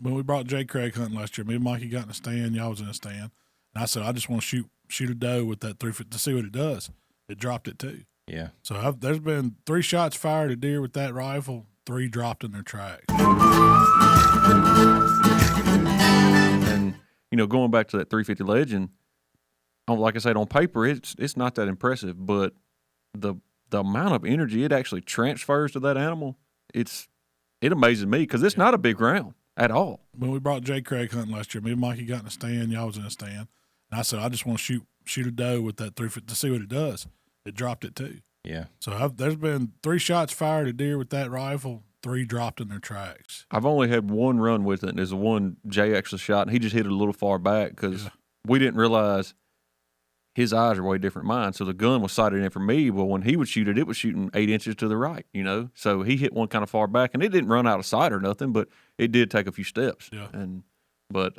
when we brought Jay Craig hunting last year, me and Mikey got in the stand. Y'all was in the stand. And I said, I just want to shoot a doe with that 350 to see what it does. It dropped it too. Yeah. So there's been 3 shots fired at deer with that rifle, 3 dropped in their tracks. And, going back to that 350 Legend, like I said, on paper, it's not that impressive, but the amount of energy it actually transfers to that animal, it amazes me because it's not a big round at all. When we brought Jay Craig hunting last year, me and Mikey got in the stand. Y'all was in the stand. And I said, I just want to shoot a doe with that 350 to see what it does. It dropped it too. Yeah. So there's been 3 shots fired at deer with that rifle, 3 dropped in their tracks. I've only had one run with it, and there's the one Jay actually shot, and he just hit it a little far back because we didn't realize his eyes are way different than mine. So the gun was sighted in for me. Well, when he would shoot it, it was shooting 8 inches to the right, So he hit one kind of far back, and it didn't run out of sight or nothing, but it did take a few steps. Yeah. But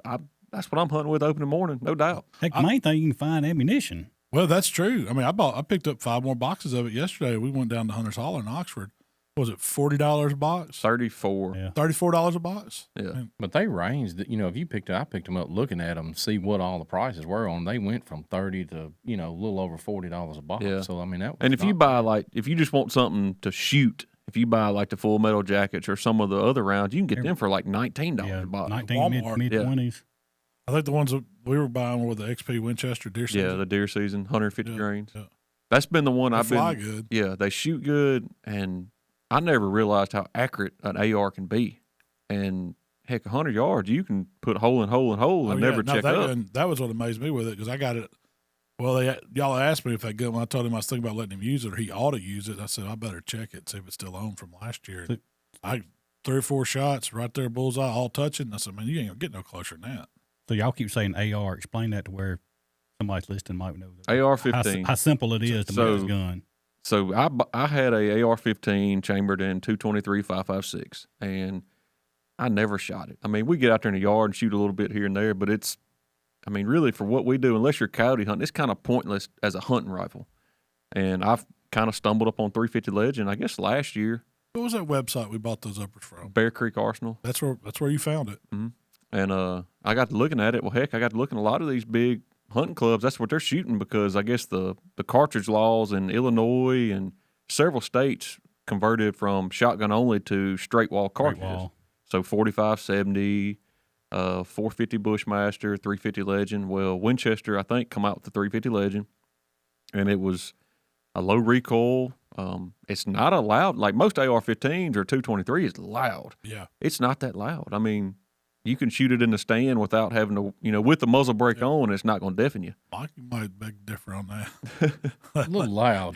that's what I'm hunting with open in the morning, no doubt. Heck, the main thing, you can find ammunition. Well, that's true. I mean, I picked up 5 more boxes of it yesterday. We went down to Hunter's Holler in Oxford. What was it, $40 a box? 34. Yeah. $34 a box? Yeah. But they ranged, if you I picked them up looking at them, see what all the prices were on. They went from 30 to, a little over $40 a box. Yeah. So, I mean, that was And if you buy, if you just want something to shoot, if you buy like the Full Metal Jackets or some of the other rounds, you can get them for like $19 a box. 19, Walmart. mid-20s. I think the ones that we were buying were the XP Winchester deer season. Yeah, the deer season, 150 grains. Yeah. That's been the one They I've been. fly good. Yeah, they shoot good, and I never realized how accurate an AR can be. And heck, 100 yards, you can put hole in hole in hole and never check up. And that was what amazed me with it because I got it. Well, y'all asked me if that gun. When I told him I was thinking about letting him use it or he ought to use it, I said I better check it, see if it's still on from last year. I 3 or 4 shots right there, bullseye, all touching. I said, man, you ain't gonna get no closer than that. So y'all keep saying AR. Explain that to where somebody's listening might know. AR-15. How simple it is to make this gun. So I had a AR-15 chambered in 223 5.56, and I never shot it. I mean, we get out there in the yard and shoot a little bit here and there, but really for what we do, unless you're coyote hunting, it's kind of pointless as a hunting rifle. And I've kind of stumbled up on 350 Legend, I guess last year. What was that website we bought those uppers from? Bear Creek Arsenal. That's where you found it. Mm-hmm. And I got to looking at it. Well, heck, I got to look at a lot of these big hunting clubs. That's what they're shooting because I guess the cartridge laws in Illinois and several states converted from shotgun only to straight wall cartridges. So 45, 70, 450 Bushmaster, 350 Legend. Well, Winchester, I think, come out with the 350 Legend, and it was a low recoil. It's not a loud, like most AR-15s or 223 is loud. Yeah. It's not that loud. I mean, you can shoot it in the stand without having to, with the muzzle brake on, it's not going to deafen you. Mike might beg differ on that. A little loud.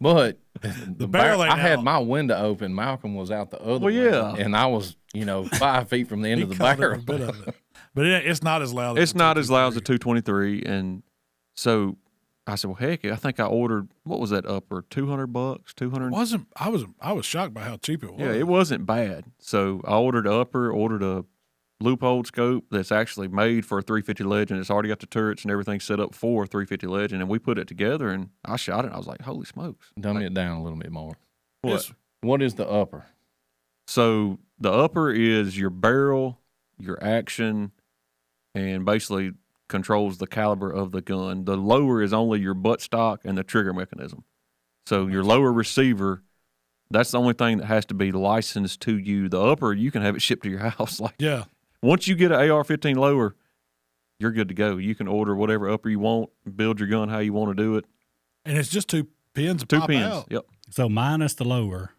But the barrel ain't I had out. my window open. Malcolm was out the other way. Yeah. And I was, 5 feet from the end of the barrel. Bit of it. But it's not as loud. It's not as loud as a 223. And so I said, well, heck, I think I ordered, what was that upper, $200, $200? I was shocked by how cheap it was. Yeah, it wasn't bad. So I ordered a loophole scope that's actually made for a 350 Legend. It's already got the turrets and everything set up for a 350 Legend, and we put it together, and I shot it, and I was like, holy smokes. Dummy it down a little bit more. What is the upper? So the upper is your barrel, your action, and basically controls the caliber of the gun. The lower is only your buttstock and the trigger mechanism. So your lower receiver, that's the only thing that has to be licensed to you. The upper, you can have it shipped to your house. Yeah. Once you get an AR-15 lower, you're good to go. You can order whatever upper you want, build your gun how you want to do it. And it's just 2 pins. 2 pop pins. out. Yep. So minus the lower,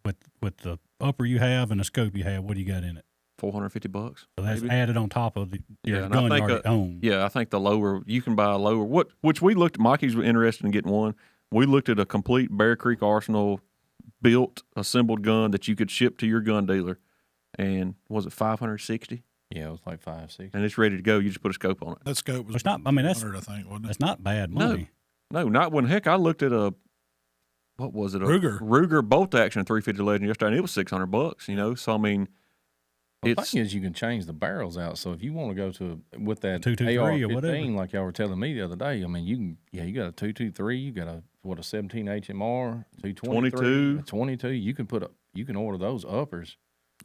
with the upper you have and the scope you have, what do you got in it? $450. So that's maybe. added on top of your and gun I you think, already own. Yeah, I think the lower, you can buy a lower, which we looked at. Mikey's interested in getting one. We looked at a complete Bear Creek Arsenal built, assembled gun that you could ship to your gun dealer. And was it $560? Yeah, it was like 560. And it's ready to go. You just put a scope on it. That scope was It's not. I mean, that's 100, I think, wasn't it? that's not bad money. No, not when, heck, I looked at what was it? Ruger bolt action 350 Legend yesterday, and it was $600, So, I mean, The thing is, you can change the barrels out. So if you want to go with that 223 or whatever, AR-15, like y'all were telling me the other day, I mean, you got a 223, you got a 17 HMR, 222, 22. You can order those uppers.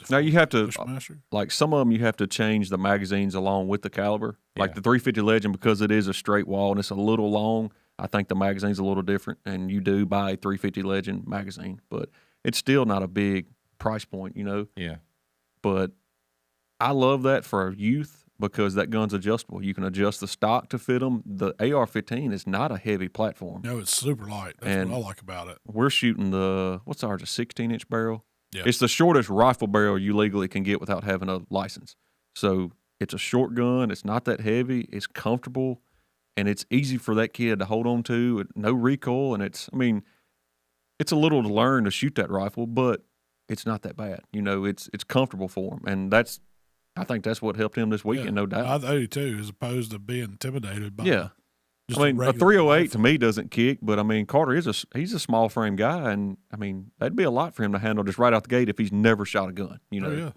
Now you have to, Bushmaster. like some of them, you have to change the magazines along with the caliber. Like Yeah. the 350 Legend, because it is a straight wall and it's a little long, I think the magazine's a little different, and you do buy a 350 Legend magazine, but it's still not a big price point, you know. Yeah. But I love that for youth because that gun's adjustable. You can adjust the stock to fit them. The AR-15 is not a heavy platform. No, it's super light. That's And- what I like about it. We're shooting what's ours, a 16-inch barrel? Yeah. It's the shortest rifle barrel you legally can get without having a license. So it's a short gun. It's not that heavy. It's comfortable, and it's easy for that kid to hold on to. No recoil, and it's a little to learn to shoot that rifle, but it's not that bad. You know, it's comfortable for him, and I think that's what helped him this weekend, no doubt. I do too, as opposed to being intimidated by. Yeah. just I mean, a regular 308 rifle. to me doesn't kick, but I mean, Carter he's a small frame guy, and I mean, that'd be a lot for him to handle just right out the gate if he's never shot a gun, you know. Oh, yeah.